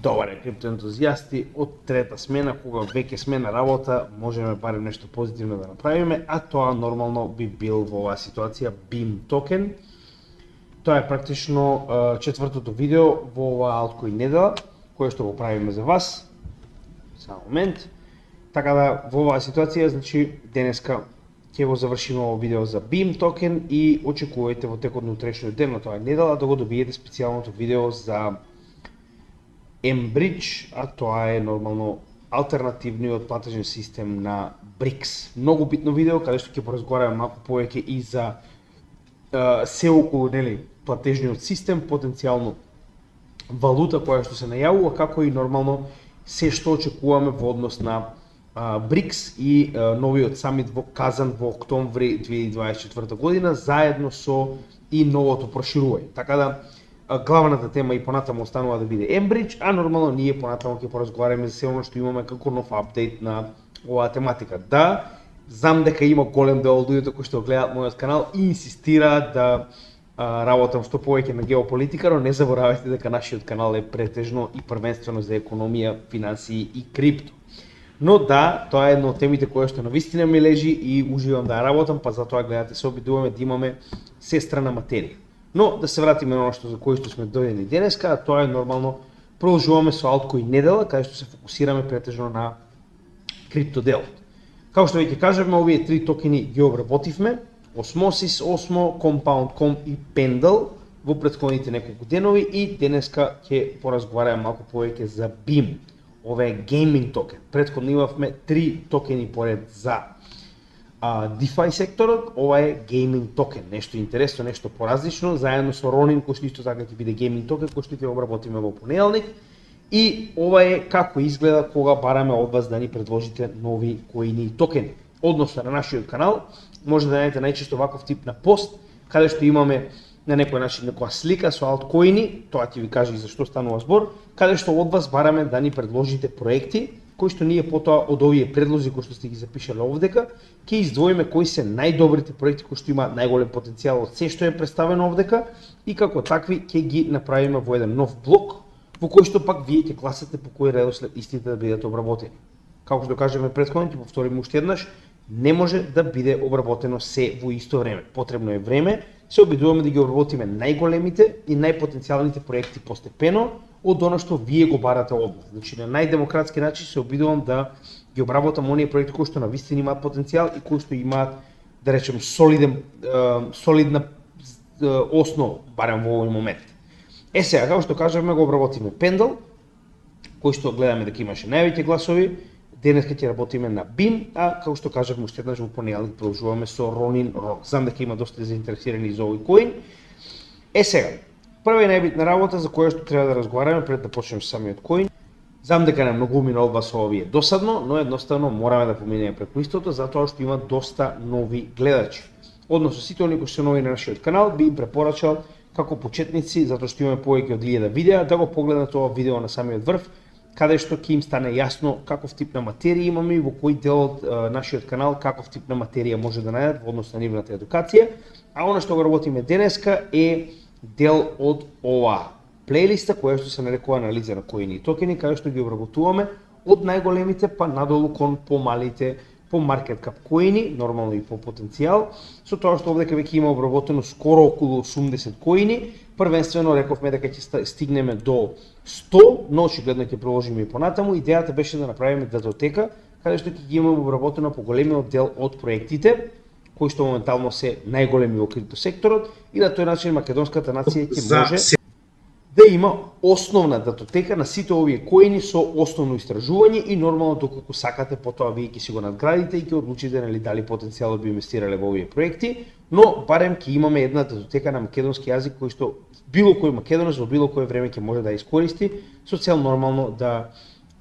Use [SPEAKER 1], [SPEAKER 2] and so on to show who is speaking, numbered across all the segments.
[SPEAKER 1] Добаре, криптоентузијасти, од трета смена, кога веќе сме на работа, можеме барем нешто позитивно да направиме, а тоа нормално би бил во оваа ситуација BEAM токен. Тоа е практично четвртото видео во оваа алткоин недела, кое што го правиме за вас. Само момент. Така да, во оваа ситуација, значи, денеска ќе го завршиме ово видео за BEAM токен и очекувајте во текот на утрешниот ден на тоа недела да го добиете специјалното видео за mBridge, а тоа е нормално алтернативниот платежен систем на BRICS. Многу битно видео каде што ќе поразговараме малку повеќе и за се околу платежниот систем, потенцијално валута која што се најавува, како и нормално се што очекуваме во однос на BRICS и новиот самит во Казан во октомври 2024 година, заедно со и новото проширување. Така да, главната тема и понатаму останува да биде mBridge, а нормално ние понатаму ќе поразговараме за се оно што имаме како нов апдейт на оваа тематика. Да, знам дека има голем дел од луѓето кои што гледаат мојот канал и инсистираат да работам што повеќе на геополитика, но не заборавајте дека нашиот канал е претежно и првенствено за економија, финансии и крипто. Но да, тоа е една од темите која што навистина ми лежи и уживам да ја работам, па затоа гледате се обидуваме да имаме сестрана материја. Но да се вратиме на оно што за кој што сме дојдени денеска, а тоа е нормално продолжуваме со алткоин недела, каде што се фокусираме претежно на криптоделот. Како што веќе кажавме, овие три токени ги обработивме: Osmosis, Osmo, Compound.com и Pendle во претходните неколку денови и денеска ќе поразговараме малку повеќе за BEAM. Ова е гейминг токен. Претходно имавме три токени поред за DeFi секторот, ова е гейминг токен, нешто интересно, нешто поразлично, заедно со Ronin, кој што исто така ќе биде гейминг токен, кој што ќе обработиме во понеделник. И ова е како изгледа кога бараме од вас да ни предложите нови коини и токени. Односно на нашиот канал може да најдете најчесто ваков тип на пост, каде што имаме на некој начин некоја слика со алткоини, тоа ќе ви каже и за што станува збор, каде што од вас бараме да ни предложите проекти, кои што ние потоа од овие предлози кои што сте ги запишале овдека, ќе издвоиме кои се најдобрите проекти кои што имаат најголем потенцијал од се што е представено овдека и како такви ќе ги направиме во еден нов блок во кој што пак вие ќе класате по кој редослед истите да бидат обработени. Како што кажеме претходно, ќе повториме уште еднаш, не може да биде обработено се во исто време. Потребно е време, се обидуваме да ги обработиме најголемите и најпотенцијалните проекти постепено од оно што вие го барате од нас. Значи на најдемократски начин се обидувам да ги обработам оние проекти кои што навистина имаат потенцијал и кои што имаат, да речем, солидна основа, барем во овој момент. Сега, како што кажавме, го обработиме Pendle, кој што гледаме дека имаше највеќе гласови. Денеска ќе работиме на BEAM, а како што кажавме уште еднаш во понеделник продолжуваме со Ronin Rock. Знам дека има доста заинтересирани за овој коин. Сега, прва и најбитна работа за која што треба да разговараме пред да почнеме самиот коин. Знам дека на многумина од вас ова е досадно, но едноставно мораме да поминеме преку истото затоа што има доста нови гледачи. Односно сите оние кои се нови на нашиот канал би им препорачал како почетници, затоа што имаме повеќе од 1000 видеа, да го погледнат ова видео на самиот врв, каде што ќе им стане јасно каков тип на материја имаме и во кој дел од нашиот канал каков тип на материја може да најдат во однос на нивната едукација. А она што го работиме денеска е дел од оваа плейлиста која што се нарекува анализа на коини и токени, каде што ги обработуваме од најголемите па надолу кон помалите по маркет кап коини, нормално и по потенцијал, со тоа што овдека веќе има обработено скоро околу 80 коини. Првенствено рековме дека ќе стигнеме до 100, но очигледно ќе продолжиме и понатаму. Идејата беше да направиме датотека, каде што ќе ги имаме обработено по големиот дел од проектите, кои што моментално се најголеми во крипто секторот, и на тој начин македонската нација ќе може да има основна датотека на сите овие коини со основно истражување и нормално доколку сакате потоа вие ќе си го надградите и ќе одлучите дали потенцијал да би инвестирале во овие проекти, но барем ќе имаме една датотека на македонски јазик кој што било кој македонец во било кое време ќе може да искористи со цел нормално да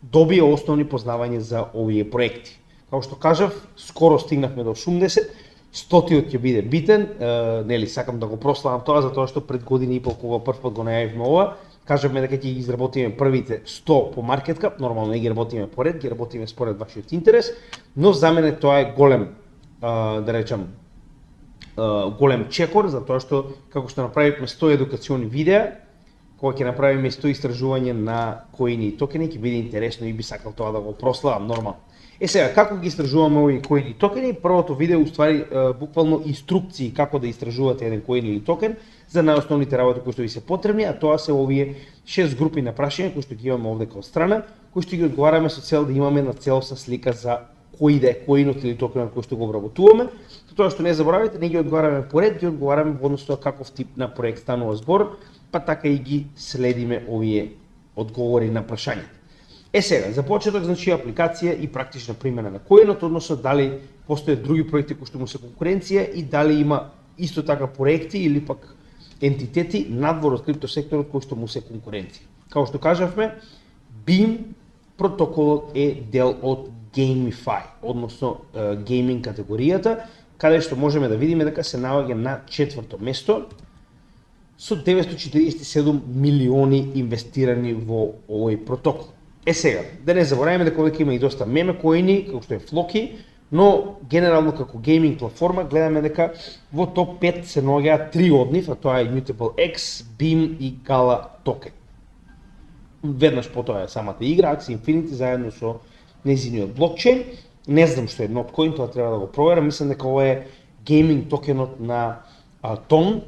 [SPEAKER 1] добие основни познавања за овие проекти. Како што кажав, скоро стигнавме до 80. 100-тиот ќе биде битен, сакам да го прославам тоа затоа што пред година и пол кога првпат го најавивме ова, кажавме дека ќе ги изработиме првите 100 по маркет кап, нормално не ги работиме поред, ги работиме според вашиот интерес, но за мене тоа е голем, да речам, голем чекор, затоа што како што направивме 100 едукациони видеа, кога ќе направиме исто истражување на коини и токени, ќе биде интересно и би сакал тоа да го прославам нормално. Сега, како ги истражуваме овие коини и токени? Првото видео уствари буквално инструкции како да истражувате еден коин или токен за најосновните работи кои што ви се потребни, а тоа се овие 6 групи на прашања кои што ги имаме овде као страна, кои што ги одговараме со цел да имаме на целосна слика за кој да е коинот или токенот кој што го обработуваме. Тоа што не заборавите, не ги одговараме поред, ги одговараме во однос тоа каков тип на проект станува збор, па така и ги следиме овие одговори на прашањата. Сега, за почеток, значи апликација и практична примена на коинот, односно дали постојат други проекти кои што му се конкуренција и дали има исто така проекти или пак ентитети надвор од криптосекторот кои што му се конкуренција. Као што кажавме, BEAM протоколот е дел од GameFi, односно гейминг категоријата, каде што можеме да видиме дека се наоѓа на 4-то место со 947 милиони инвестирани во овој протокол. Сега, да не забораваме дека овде има и доста меме коини, како што е Floki, но генерално како гейминг платформа гледаме дека во топ 5 се наоѓаат 3 од нив, а тоа е Immutable X, BEAM и Gala Token. Веднаш потоа е самата игра, Axie Infinity заедно со нејзиниот блокчейн. Не знам што е Notcoin, тоа треба да го проверам, мислам дека ова е гейминг токенот на Ton,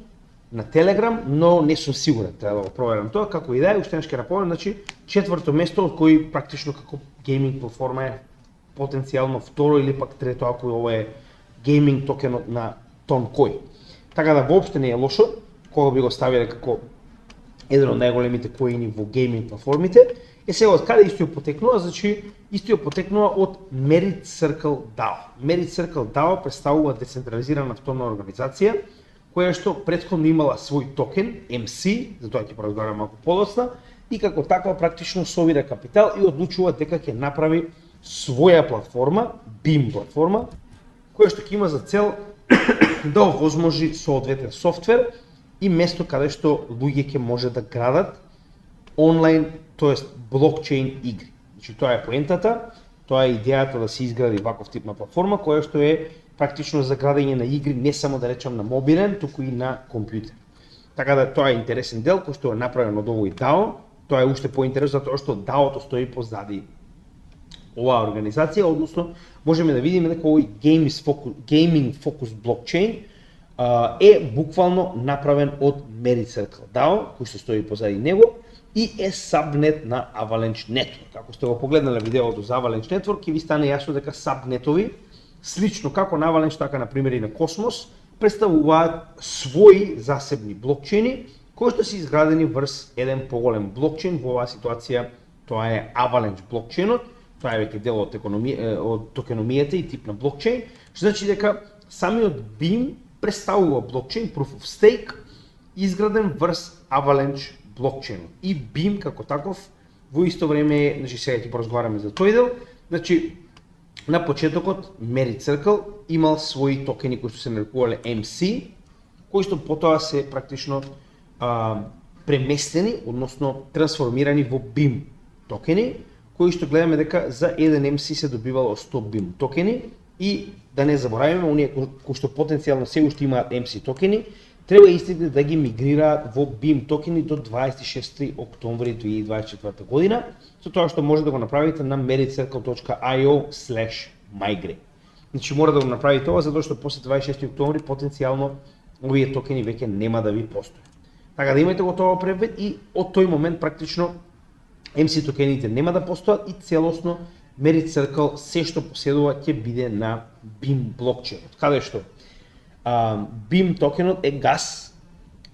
[SPEAKER 1] на Telegram, но не сум сигурен, треба да го проверам тоа, како и да е, уште нешто ќе напомнам, значи 4-то место од кој практично како гейминг платформа е потенцијално второ или пак трето ако ова е гейминг токенот на Toncoin. Така да воопште не е лошо, кога би го ставиле како еден од најголемите коини во гейминг платформите. Сега од каде истиот потекнува? Значи истиот потекнува од Merit Circle DAO. Merit Circle DAO представува децентрализирана автономна организација која што претходно имала свој токен MC, за тоа ќе поразговараме малку подоцна, и како таква практично собира капитал и одлучува дека ќе направи своја платформа, BEAM платформа, која што ќе има за цел да овозможи соодветен софтвер и место каде што луѓе ќе може да градат онлайн, тоест блокчейн игри. Значи тоа е поентата, тоа е идејата да се изгради ваков тип на платформа која што е практично за градење на игри не само да речам на мобилен, туку и на компјутер. Така да тоа е интересен дел кој што е направен од овој DAO. Тоа е уште поинтересно затоа што DAO-то стои позади оваа организација, односно можеме да видиме дека овој Gaming Focus блокчейн е буквално направен од Merit Circle DAO, кој што стои позади него и е сабнет на Avalanche Network. Ако сте го погледнале видеото за Avalanche Network, ќе ви стане јасно дека сабнетови, слично како на Avalanche, така на пример и на Cosmos, представуваат своји засебни блокчейни кои што се изградени врз еден поголем блокчейн. Во оваа ситуација тоа е Avalanche блокчейнот, тоа е веќе дел од токеномијата и тип на блокчейн, што значи дека самиот BEAM представува блокчейн Proof of Stake изграден врз Avalanche блокчейнот. И BEAM како таков во исто време, значи сега ќе поразговараме за тој дел, значи на почетокот Merit Circle имал своји токени кои што се нарекувале MC, кои што потоа се практично преместени, односно трансформирани во BEAM токени, кои што гледаме дека за еден MC се добивало 100 BEAM токени и да не забораваме, оние кои што потенцијално се уште имаат MC токени, треба истите да ги мигрираат во BEAM токени до 26 октомври 2024 година, со тоа што може да го направите на meritcircle.io/migrate. Значи мора да го направите ова затоа што после 26 октомври потенцијално овие токени веќе нема да ви постојат. Така да имајте го тоа предвид и од тој момент практично MC токените нема да постојат и целосно Merit Circle се што поседува ќе биде на BEAM блокчейнот, каде што BEAM токенот е газ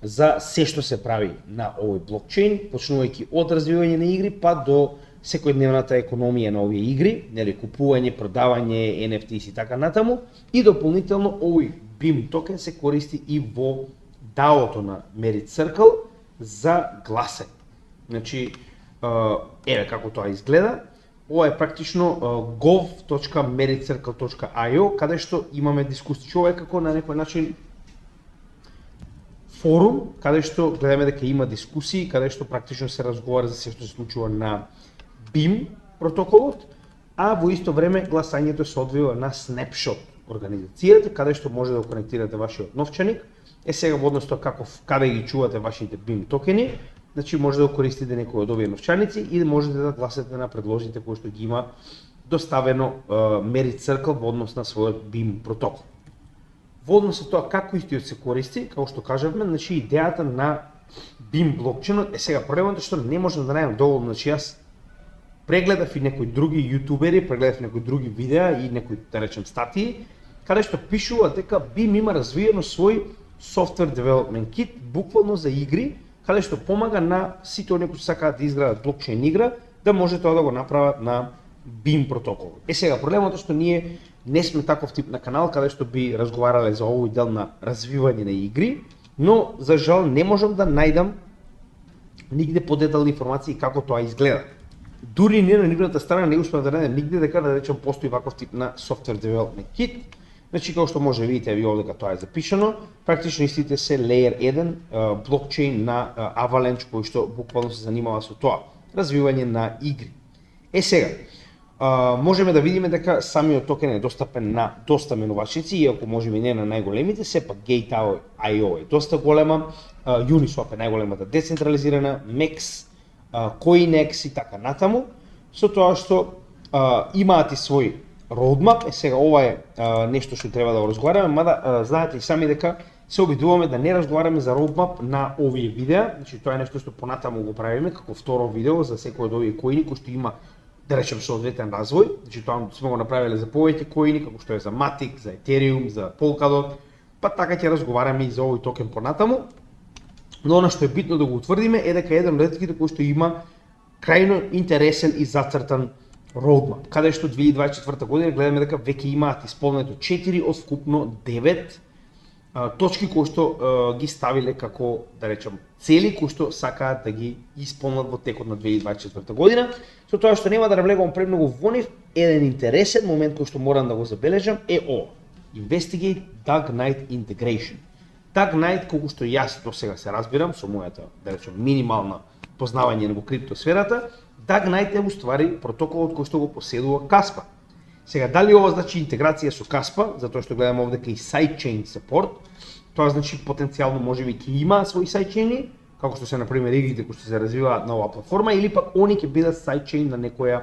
[SPEAKER 1] за се што се прави на овој блокчейн, почнувајќи од развивање на игри па до секојдневната економија на овие игри, нели купување, продавање, NFTs и така натаму, и дополнително овој BEAM токен се користи и во DAO-то на Merit Circle за гласање. Значи, еве како тоа изгледа. Ова е практично gov.meritcircle.io, каде што имаме дискусија. Ова е како на некој начин форум, каде што гледаме дека има дискусии, каде што практично се разговара за се што се случува на BEAM протоколот, а во исто време гласањето се одвива на Snapshot организацијата, каде што може да го конектирате вашиот новчаник. Сега во однос тоа како каде ги чувате вашите BEAM токени, значи може да користите некои од овие новчаници и можете да гласате на предложите кои што ги има доставено Merit Circle во однос на својот BIM протокол. Во однос на тоа како истиот се користи, како што кажавме, значи идејата на BIM блокчейнот е сега проблемот што не можам да најдам доволно, значи јас прегледав и некои други јутубери, прегледав некои други видеа и некои, да речем, статии, каде што пишува дека BIM има развиено свој software development kit, буквално за игри, каде што помага на сите оние кои сакаат да изградат блокчейн игра, да може тоа да го направат на BIM протокол. Сега проблемот е што ние не сме таков тип на канал каде што би разговарале за овој дел на развивање на игри, но за жал не можам да најдам нигде подетални информации како тоа изгледа. Дури не на нивната страна не успеав да најдем нигде дека да речем постои ваков тип на software development kit. Значи како што може видите ви овде дека тоа е запишано, практично истите се Layer 1 блокчейн на Avalanche кој што буквално се занимава со тоа, развивање на игри. Сега, можеме да видиме дека самиот токен е достапен на доста менувачници, иако можеби не на најголемите, сепак Gate.io е доста голема, Uniswap е најголемата децентрализирана, MEX, CoinEx и така натаму, со тоа што имаат и свој roadmap. Сега ова е нешто што треба да го разговараме, мада знаете и сами дека се обидуваме да не разговараме за roadmap на овие видеа, значи тоа е нешто што понатаму го правиме како второ видео за секој од овие коини кои што има, да речем, соодветен развој. Значи тоа сме го направиле за повеќе коини, како што е за Matic, за Ethereum, за Polkadot, па така ќе разговараме и за овој токен понатаму. Но она што е битно да го утврдиме е дека еден од ретките кој што има крајно интересен и зацртан roadmap, каде што 2024 година гледаме дека веќе имаат исполнето 4 од вкупно 9 точки кои што ги ставиле како, да речем, цели кои што сакаат да ги исполнат во текот на 2024 година. Со тоа што нема да навлегувам премногу во нив, еден интересен момент кој што морам да го забележам е ова: Investigate Dark Knight Integration. Dark Knight, колку што јас до сега се разбирам со мојата, да речем, минимална познавање на криптосферата, Dark Knight е уствари протоколот кој што го поседува Каспа. Сега, дали ова значи интеграција со Каспа, затоа што гледаме овде кај sidechain support, тоа значи потенцијално можеби ќе има свои sidechaini, како што се например игрите кои што се развиваат на оваа платформа, или пак они ќе бидат sidechain на некоја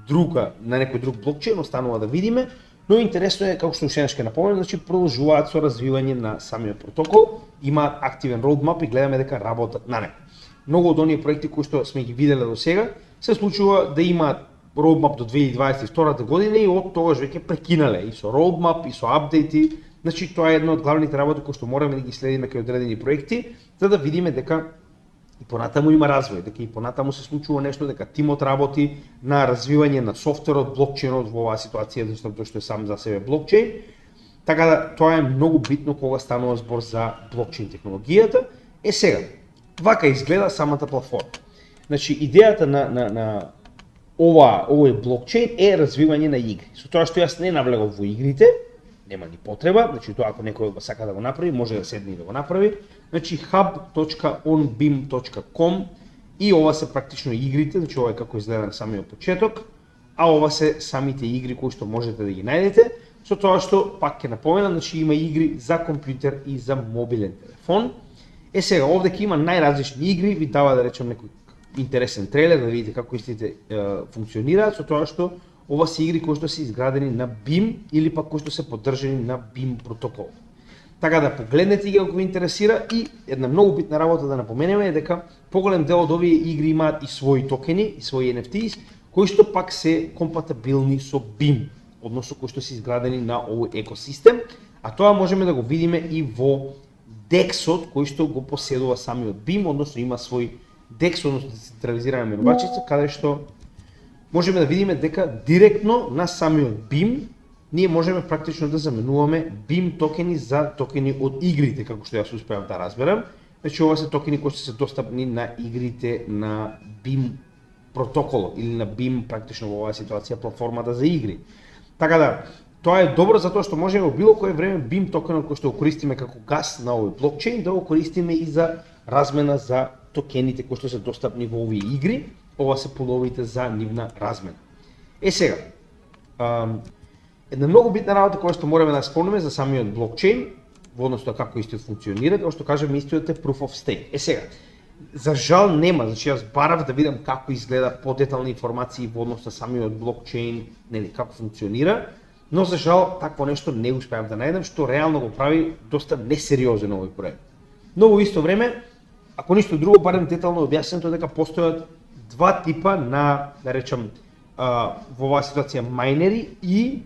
[SPEAKER 1] друга, на некој друг блокчейн, останува да видиме. Но интересно е, како што уште ќе напоменам, значи продолжуваат со развивање на самиот протокол, имаат активен roadmap и гледаме дека работат на него. Многу од оние проекти кои што сме ги виделе до сега се случува да имаат roadmap до 2022 година и од тогаш веќе прекинале и со roadmap и со апдејти. Значи тоа е една од главните работи кои што мораме да ги следиме кај одредени проекти, за да видиме дека и понатаму има развој, дека и понатаму се случува нешто, дека тимот работи на развивање на софтверот, блокчейнот во оваа ситуација, затоа што е сам за себе блокчейн. Така да тоа е многу битно кога станува збор за блокчейн технологијата. Сега, вака изгледа самата платформа. Значи идејата на овој блокчейн е развивање на игри. Со тоа што јас не навлегов во игрите, нема ни потреба, значи тоа ако некој го сака да го направи, може да седне и да го направи. Значи hub.onbim.com и ова се практично игрите, значи ова е како изгледа на самиот почеток, а ова се самите игри кои што можете да ги најдете, со тоа што пак ќе напоменам, значи има игри за компјутер и за мобилен телефон. Сега овде ќе има најразлични игри, ви дава да речем некој интересен трейлер да видите како истите функционираат, со тоа што ова се игри кои што се изградени на BIM или пак кои што се поддржани на BIM протокол. Така да погледнете ги ако ви интересира. И една многу битна работа да напоменеме е дека поголем дел од овие игри имаат и своји токени, и своји NFTs, кои што пак се компатибилни со BIM, односно кои што се изградени на овој екосистем, а тоа можеме да го видиме и во DEX-от кој што го поседува самиот BIM, односно има свој DEX, односно децентрализирана менувачица, каде што можеме да видиме дека директно на самиот BIM ние можеме практично да заменуваме BIM токени за токени од игрите, како што јас успеав да разберам. Значи ова се токени кои се достапни на игрите на BIM протоколот или на BIM практично во оваа ситуација платформата за игри. Така да, тоа е добро затоа што можеме во било кое време BIM токенот кој што го користиме како газ на овој блокчейн да го користиме и за размена за токените кои што се достапни во овие игри. Ова се пуловите за нивна размена. Сега, една многу битна работа која што мораме да спомнеме за самиот блокчейн, во однос тоа како истиот функционира, како што кажеме, истиот е proof of stake. Сега, За жал нема, значи јас барав да видам како изгледа подетални информации во однос на самиот блокчейн, нели, како функционира, но за жал такво нешто не успеав да најдам, што реално го прави доста несериозен овој проект. Но во исто време, ако ништо друго, барем детално објаснето дека постојат два типа на, да речам, во оваа ситуација мајнери и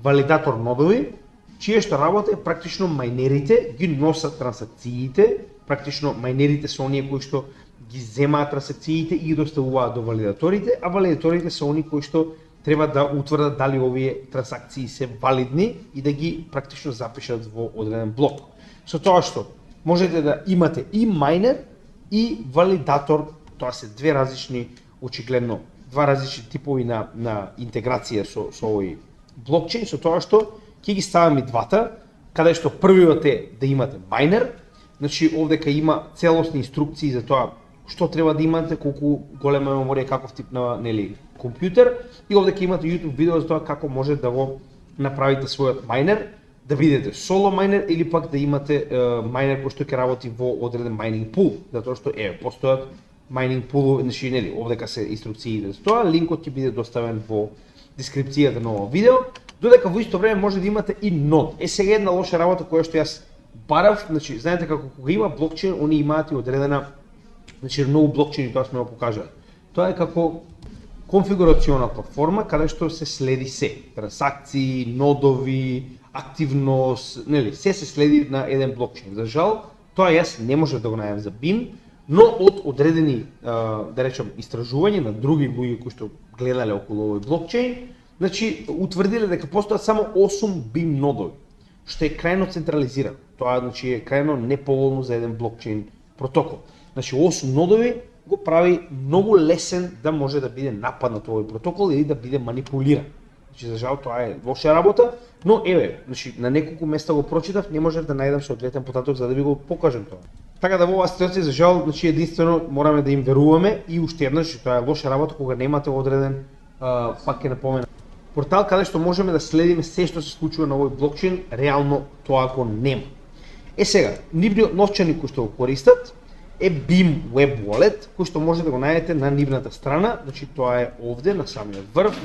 [SPEAKER 1] валидатор нодови, чие што работа е практично мајнерите ги носат трансакциите, практично мајнерите се оние кои што ги земаат трансакциите и ги доставуваат до валидаторите, а валидаторите се оние кои што треба да утврдат дали овие трансакции се валидни и да ги практично запишат во одреден блок. Со тоа што можете да имате и мајнер и валидатор, тоа се две различни, очигледно, два различни типови на интеграција со овој блокчейн, со тоа што ќе ги ставаме двата, каде што првиот е да имате мајнер, значи овдека има целосни инструкции за тоа што треба да имате, колку голема меморија, каков тип на, нели, компјутер, и овдека имате YouTube видео за тоа како може да го направите својот мајнер, да бидете соло мајнер или пак да имате мајнер кој што ќе работи во одреден мајнинг пул, затоа што постојат мајнинг пул, значи, нели, овдека се инструкциите за тоа, линкот ќе биде доставен во дескрипцијата на овој видео, додека во исто време може да имате и нод. Сега една лоша работа која што јас барав, значи, знаете како кога има блокчейн, они имаат и одредена, значи многу блокчейни тоа сме го покажале. Тоа е како конфигурациона платформа каде што се следи се, трансакции, нодови, активност, нели, се следи на еден блокчейн. За жал, тоа јас не можев да го најдам за BIM, но од одредени, да речам, истражувања на други луѓе кои што гледале околу овој блокчейн, значи утврдиле дека постојат само 8 BIM нодови, што е крајно централизирано. Тоа значи е крајно неповолно за еден блокчейн протокол. Значи 8 нодови го прави многу лесен да може да биде нападнат овој протокол или да биде манипулиран. Значи за жал тоа е лоша работа, но значи на неколку места го прочитав, не можев да најдам соодветен потаток за да ви го покажам тоа. Така да во оваа ситуација за жал, значи единствено мораме да им веруваме и уште еднаш, тоа е лоша работа кога немате одреден, пак ќе напоменам, портал каде што можеме да следиме се што се случува на овој блокчейн, реално тоа го нема. Сега, нивниот новчаник кој што го користат е BIM Web Wallet, кој што може да го најдете на нивната страна, значи тоа е овде на самиот врв.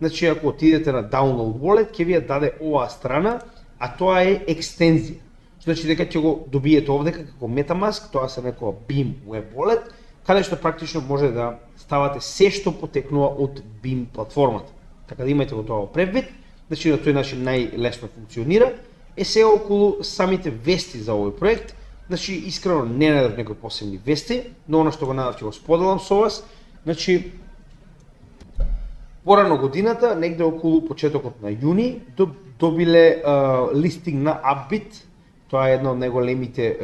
[SPEAKER 1] Значи ако отидете на Download Wallet, ќе ви ја даде оваа страна, а тоа е екстензија. Значи дека ќе го добиете овдека како MetaMask, тоа се некоја BIM Web Wallet, каде што практично може да ставате се што потекнува од BIM платформата. Така да имате го тоа превид, значи на тој начин најлесно функционира. Сега околу самите вести за овој проект, значи искрено не најдов некои посебни вести, но она што го најдов ќе го споделам со вас. Значи порано годината, негде околу почетокот на јуни, добиле листинг на Upbit, тоа е една од најголемите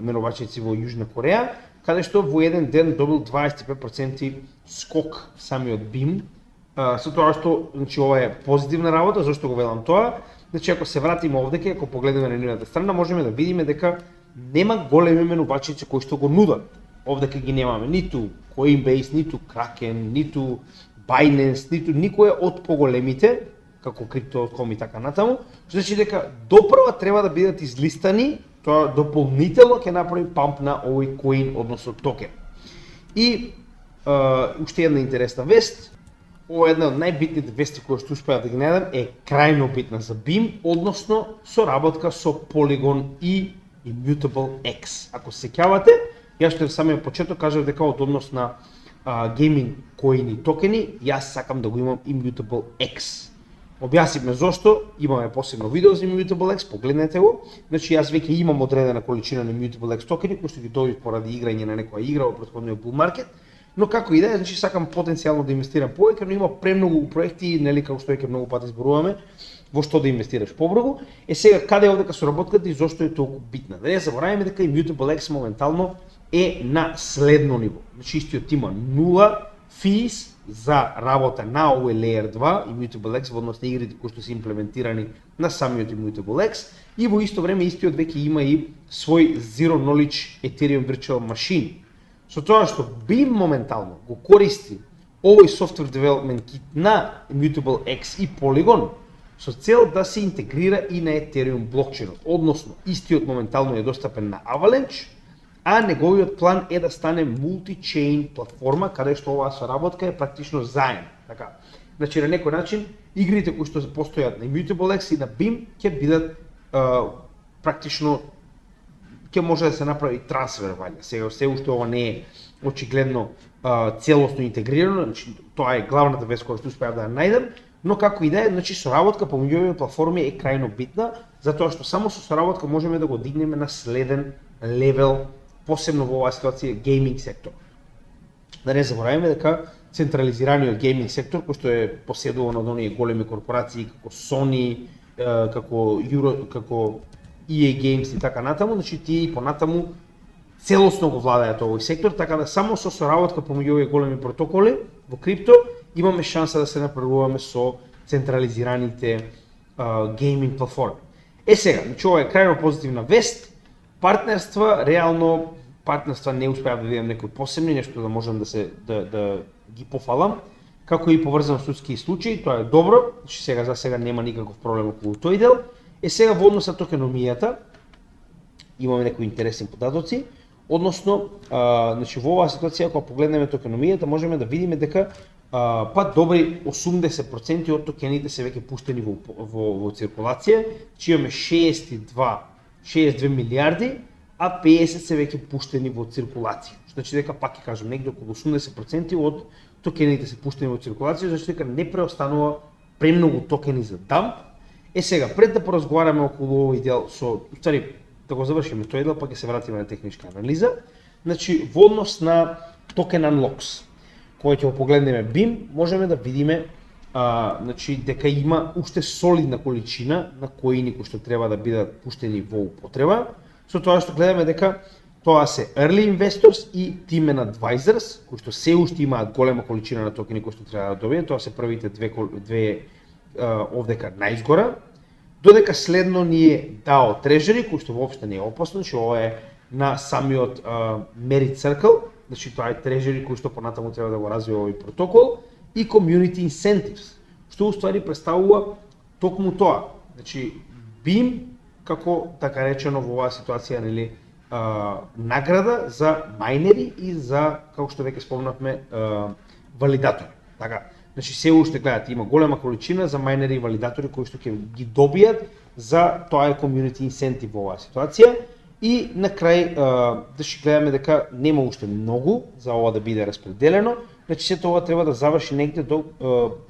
[SPEAKER 1] менувачници во Јужна Кореја, каде што во еден ден добил 25% скок самиот BIM, со тоа што, значи, ова е позитивна работа, зашто го велам тоа. Значи, ако се вратиме овдека, ако погледнеме на нивната страна, можеме да видиме дека нема големи менувачници кои што го нудат. Овдека ги немаме ниту Coinbase, ниту Kraken, ниту Binance, ниту никој од поголемите, како Crypto.com и така натаму, што значи дека допрва треба да бидат излистани, тоа дополнително ќе направи памп на овој коин, односно токен. И уште една интересна вест, ова е една од најбитните вести кои што успеав да ги најдам, е крајно битна за BIM, односно соработка со Polygon и Immutable X. Ако се сеќавате, јас што самиот почеток кажав дека од однос на гейминг коини и токени, јас сакам да го имам Immutable X. Објаснивме зошто, имаме посебно видео за Immutable X, погледнете го. Значи јас веќе имам одредена количина на Immutable X токени кои што ги добив поради играње на некоја игра во претходниот bull market. Но како и да е, значи сакам потенцијално да инвестирам повеќе, но има премногу проекти, нели, како што веќе многу пати зборуваме, во што да инвестираш побрзо. Сега каде е овдека соработката и зошто е толку битна? Да не забораваме дека Immutable X моментално е на следно ниво. Значи истиот има 0 fees за работа на овој Layer 2 Immutable X во однос на игрите кои што се имплементирани на самиот Immutable X, и во исто време истиот веќе има и свој Zero Knowledge Ethereum Virtual Machine. Со тоа што BIM моментално го користи овој software development kit на Immutable X и Polygon со цел да се интегрира и на Ethereum блокчейнот, односно истиот моментално е достапен на Avalanche, а неговиот план е да стане multi-chain платформа каде што оваа соработка е практично заедно. Така. Значи на некој начин игрите кои што постојат на Immutable X и на BIM ќе бидат практично ќе може да се направи трансфер валја. Сега се уште ова не е очигледно целосно интегрирано, значи тоа е главната вест која што успеав да ја најдам, но како и да е, значи соработка помеѓу овие платформи е крајно битна, затоа што само со соработка можеме да го дигнеме на следен левел, посебно во оваа ситуација гейминг сектор. Да не забораваме дека централизираниот гейминг сектор, кој што е поседуван од оние големи корпорации како Sony, како EA Games и така натаму, значи тие и понатаму целосно го владеат овој сектор, така да само со соработка помеѓу овие големи протоколи во крипто имаме шанса да се напредуваме со централизираните гейминг платформи. Сега, значи ова е крајно позитивна вест. Партнерства, реално партнерства не успеав да видам некои посебни, нешто да можам да ги пофалам, како и поврзано судски случаи, тоа е добро, значи сега за сега нема никаков проблем околу тој дел. Сега во однос на токеномијата имаме некои интересни податоци, односно, значи во оваа ситуација кога погледнеме токеномијата можеме да видиме дека па добри 80% од токените се веќе пуштени во циркулација, че имаме 62 милиарди, а 50 се веќе пуштени во циркулација. Значи дека пак ќе кажам негде околу 80% од токените се пуштени во циркулација, значи дека не преостанува премногу токени за дамп. Сега пред да поразговараме околу овој дел да го завршиме тој дел, па ќе се вратиме на техничка анализа. Значи во однос на токен unlocks, кој ќе го погледнеме BIM, можеме да видиме значи дека има уште солидна количина на коини кои што треба да бидат пуштени во употреба. Со тоа што гледаме дека тоа се early investors и team advisors, кои што се уште имаат голема количина на токени кои што треба да добијат, тоа се првите две овдека наизгора. Додека следно ни е DAO Treasury, кој што воопшто не е опасно, че ова е на самиот Merit Circle, значи тоа е Treasury кој што понатаму треба да го развива овој протокол, и Community Incentives, што уствари представува токму тоа. Значи BIM како така речено во оваа ситуација, нели, награда за мајнери и за, како што веќе спомнавме, валидатори. Така, значи се уште гледат, има голема количина за мајнери и валидатори кои што ќе ги добијат за тоа е community incentive во оваа ситуација. И на крај да ще гледаме дека нема уште многу за ова да биде распределено, значи сето ова треба да заврши негде до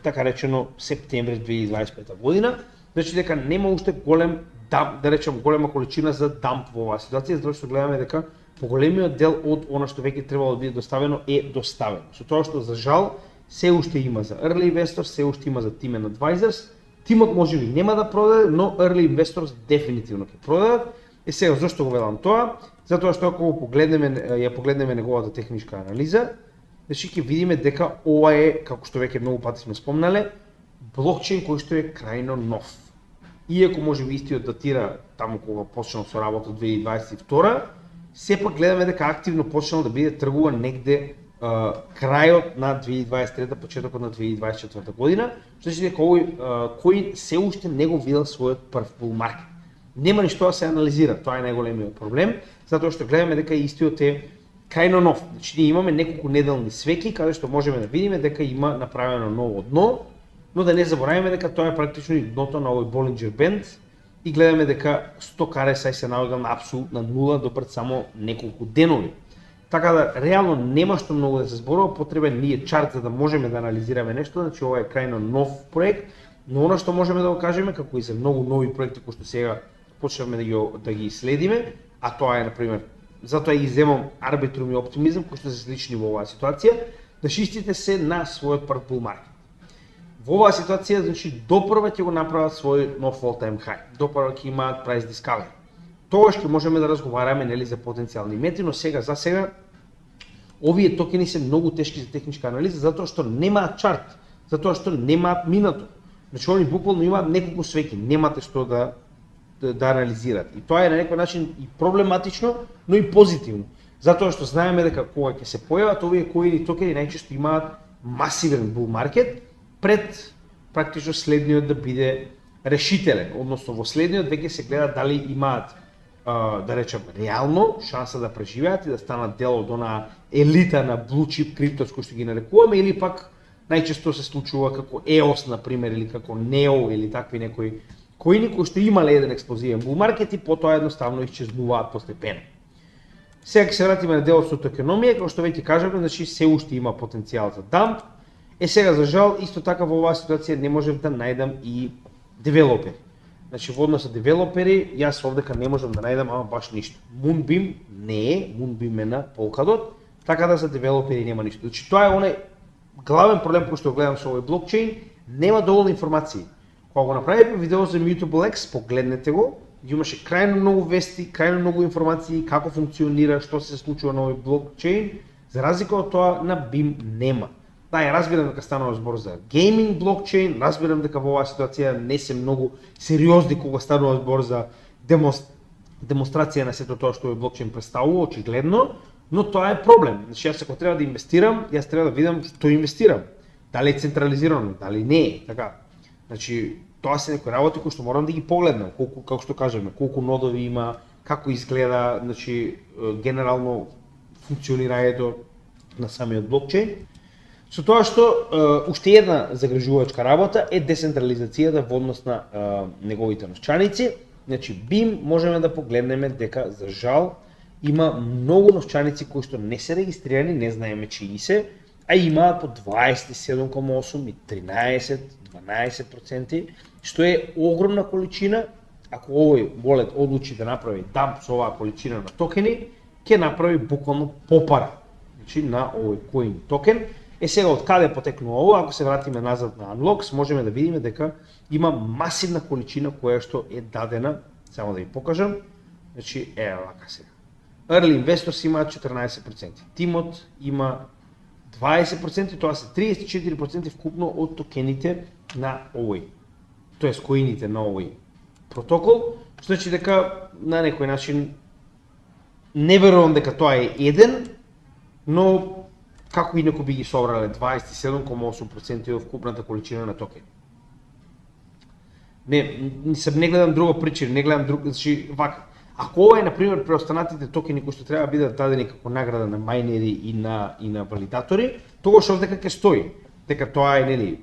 [SPEAKER 1] така речено септември 2025 година, значи дека нема уште голем дамп, да речем голема количина за дамп во оваа ситуација, затоа што гледаме дека поголемиот дел од она што веќе требало да биде доставено е доставено. Со тоа што за жал се уште има за early investors, се уште има за team advisors. Тимот можеби нема да продаде, но early investors дефинитивно ќе продадат. Сега зошто го велам тоа? Затоа што ако ја погледнеме неговата техничка анализа, значи ќе видиме дека ова е, како што веќе многу пати сме спомнале, блокчейн кој што е крајно нов. Иако можеби истиот датира таму кога почнал со работа 2022, сепак гледаме дека активно почнал да биде тргуван негде крајот на 2023, почетокот на 2024 година, што значи дека овој коин се уште не го видел својот прв bull market. Нема ништо да се анализира, тоа е најголемиот проблем, затоа што гледаме дека истиот е крајно нов. Значи ние имаме неколку неделни свеки каде што можеме да видиме дека има направено ново дно, но да не забораваме дека тоа е практично и дното на овој Bollinger Band и гледаме дека сток RSI се наоѓа на апсолутна нула до пред само неколку денови. Така да реално нема што многу да се зборува, потребен ни е чарт за да можеме да анализираме нешто, значи ова е крајно нов проект, но она што можеме да го кажеме, како и за многу нови проекти кои што сега почнавме да ги следиме, а тоа е, например, затоа и земам Arbitrum и Optimism, кои што се слични во оваа ситуација, да шистите се на својот прв bull market. Во оваа ситуација, значи, допрва ќе го направат свој нов all-time high, допрва ќе имаат price discovery. Тогаш ќе можеме да разговараме, нели, за потенцијални метри, но сега за сега овие токени се многу тешки за техничка анализа затоа што немаат чарт, затоа што немаат минато. Значи они буквално имаат неколку свеки, немате што да анализират. И тоа е на некој начин и проблематично, но и позитивно. Затоа што знаеме дека кога ќе се појават овие коини токени најчесто имаат масивен bull market пред практично следниот да биде решителен, односно во следниот веќе се гледа дали имаат да речем, реално шанса да преживеат и да станат дел од онаа елита на blue chip криптос кои што ги нарекуваме, или пак најчесто се случува како EOS, например, или како NEO, или такви некои коини кои што имале еден експлозивен bull market и потоа едноставно исчезнуваат постепено. Сега ќе се вратиме на делот со токеномија, како што веќе кажавме, значи се уште има потенцијал за дамп. Сега за жал исто така во оваа ситуација не можев да најдам и девелопери. Значи во однос на девелопери, јас овдека не можам да најдам ама баш ништо. Moonbeam не е, Moonbeam е на Polkadot, така да за девелопери нема ништо. Значи тоа е онај главен проблем кој што гледам со овој блокчейн, нема доволно информации. Кога го направивме видео за Mutable X, погледнете го, имаше крајно многу вести, крајно многу информации, како функционира, што се случува на овој блокчейн, за разлика од тоа на BIM нема. Да, ја разбирам дека станува збор за гейминг блокчейн, разбирам дека во оваа ситуација не се многу сериозни кога станува збор за демонстрација на сето тоа што овој блокчейн представува, очигледно, но тоа е проблем. Значи јас ако треба да инвестирам, јас треба да видам што инвестирам. Дали е централизирано, дали не е, така. Значи тоа се некои работи кои што морам да ги погледнам, колку, како што кажеме, колку нодови има, како изгледа, значи генерално функционирањето на самиот блокчейн. Со тоа што уште една загрижувачка работа е децентрализацијата во однос на неговите новчаници. Значи BIM можеме да погледнеме дека за жал има многу новчаници кои што не се регистрирани, не знаеме чии се, а имаат по 27,8 и 13-12%, што е огромна количина. Ако овој wallet одлучи да направи дамп со оваа количина на токени, ќе направи буквално попара, значи на овој coin токен. Сега од каде потекнува ова, ако се вратиме назад на Unlocks, можеме да видиме дека има масивна количина која што е дадена, само да ви покажам, значи вака сега. Early Investors имаат 14%, тимот има 20%, тоа се 34% вкупно од токените на овој, тоест коините на овој протокол, што значи дека на некој начин не верувам дека тоа е еден, но како и некој би ги собрале 27,8% од вкупната количина на токени. Не гледам друга причина, не гледам друг, значи вака. Ако ова е на пример преостанатите токени кои што треба да бидат дадени како награда на мајнери и на валидатори, тогаш овдека ќе стои дека тоа е нели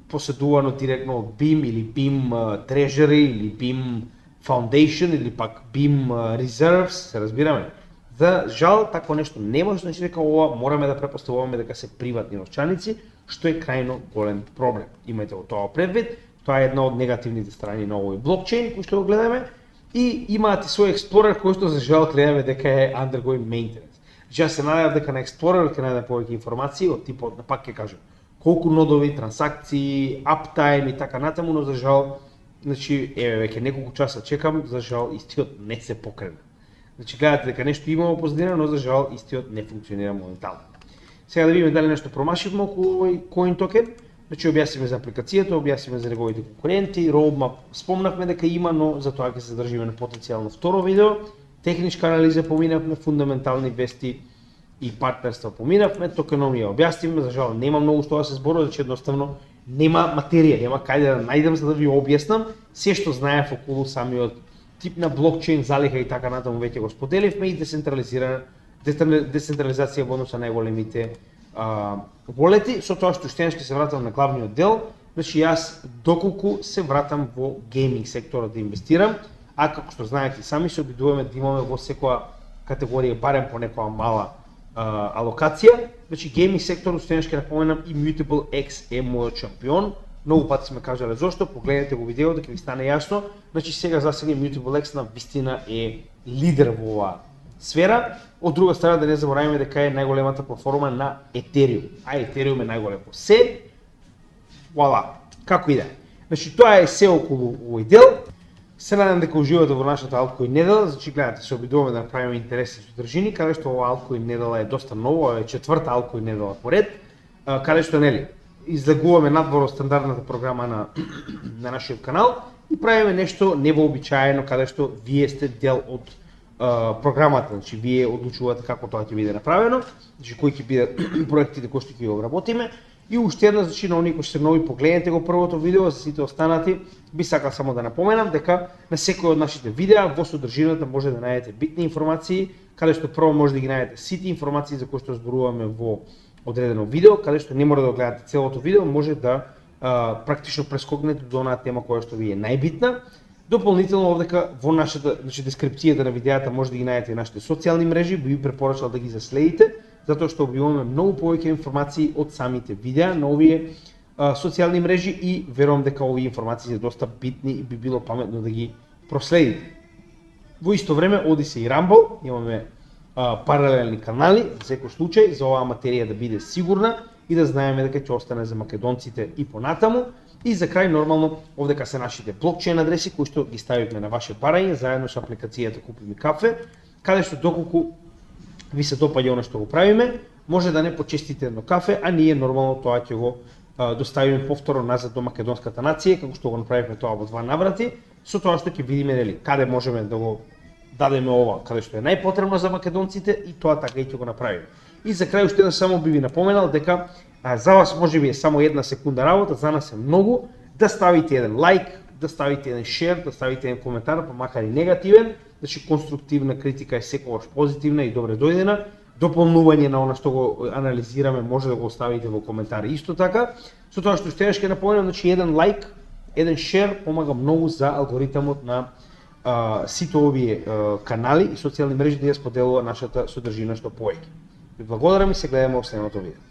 [SPEAKER 1] поседувано директно од BIM или BIM Treasury или BIM Foundation или пак BIM Reserves, се разбираме. За жал такво нешто не може, значи дека ова мораме да препоставуваме дека се приватни новчаници, што е крајно голем проблем. Имајте го тоа предвид, тоа е една од негативните страни на овој блокчейн кој што го гледаме. И имаат и свој Explorer кој што за жал гледаме дека е undergoing maintenance. Значи јас се надевам дека на Explorer ќе најдем повеќе информации од типот, пак ќе кажам, колку нодови, трансакции, uptime и така натаму, но за жал, значи веќе неколку часа чекам, за жал истиот не се покрена. Значи гледате дека нешто има во позадина, но за жал истиот не функционира моментално. Сега да видиме дали нешто промашивме околу овој coin токен. Значи објасниме за апликацијата, објасниме за неговите конкуренти, roadmap спомнавме дека има, но за тоа ќе се држиме на потенцијално второ видео. Техничка анализа поминавме, фундаментални вести и партнерства поминавме, токеномија објаснивме, за жал нема многу што да се зборува, значи едноставно нема материја, нема каде да најдам за да ви објаснам. Се што знаев околу самиот тип на блокчейн, залиха и така натаму веќе го споделивме и децентрализација во однос на најголемите волети, со тоа што уште ќе се вратам на главниот дел. Значи јас доколку се вратам во гейминг секторот да инвестирам, а како што знаете сами се обидуваме да имаме во секоја категорија барем по некоја мала алокација. Значи гейминг сектор уште ќе напоменам и Mutable X е мојот шампион. Многу пати сме кажале зошто, погледнете го видеото ќе ви стане јасно. Значи сега за сега Mutable X на вистина е лидер во оваа сфера. Од друга страна да не забораваме дека е најголемата платформа на Ethereum. А Ethereum е најголем по се. Вуала, како и да е. Значи тоа е се околу овој дел. Се надам дека уживате во нашата Altcoin недела, значи гледате се обидуваме да направиме интересни содржини, каде што ова Altcoin недела е доста ново, е четврта Altcoin недела поред, каде што нели излегуваме надвор од стандардната програма на нашиот канал и правиме нешто невообичаено каде што вие сте дел од програмата, значи вие одлучувате како тоа ќе биде направено, значи кои ќе бидат проектите кои што ќе ги обработиме И уште една, значи на оние кои се нови, погледнете го првото видео, за сите останати би сакал само да напоменам дека на секој од нашите видеа во содржината може да најдете битни информации, каде што прво може да ги најдете сите информации за кои што зборуваме во одредено видео, каде што не мора да гледате целото видео, може да практично прескокнете до онаа тема која што ви е најбитна. Дополнително овдека во нашата, значи дескрипцијата на видеата може да ги најдете и нашите социјални мрежи, би препорачал да ги заследите, затоа што објавуваме многу повеќе информации од самите видеа на овие социјални мрежи и верувам дека овие информации се доста битни и би било паметно да ги проследите. Во исто време оди се и Rumble, имаме паралелни канали, за секој случај, за оваа материја да биде сигурна и да знаеме дека ќе остане за македонците и понатаму. И за крај, нормално, овдека се нашите блокчейн адреси кои што ги ставивме на ваше барање, заедно со апликацијата Купи ми кафе, каде што доколку ви се допаѓа оно што го правиме, може да не почестите едно кафе, а ние нормално тоа ќе го доставиме повторно назад до македонската нација, како што го направивме тоа во 2 наврати, со тоа што ќе видиме нели каде можеме да го дадеме ова, каде што е најпотребно за македонците и тоа така и ќе го направиме. И за крај уште само би ви напоменал дека за вас можеби е само 1 секунда работа, за нас е многу, да ставите еден лайк, да ставите еден шер, да ставите еден коментар, па макар и негативен, значи конструктивна критика е секогаш позитивна и добре дојдена. Дополнување на она што го анализираме може да го оставите во коментари исто така. Со тоа што уште ќе напомнам, значи еден лайк, еден шер помага многу за алгоритмот на сите овие канали и социјални мрежи да ја споделува нашата содржина што повеќе. Ви благодарам и се гледаме во следното видео.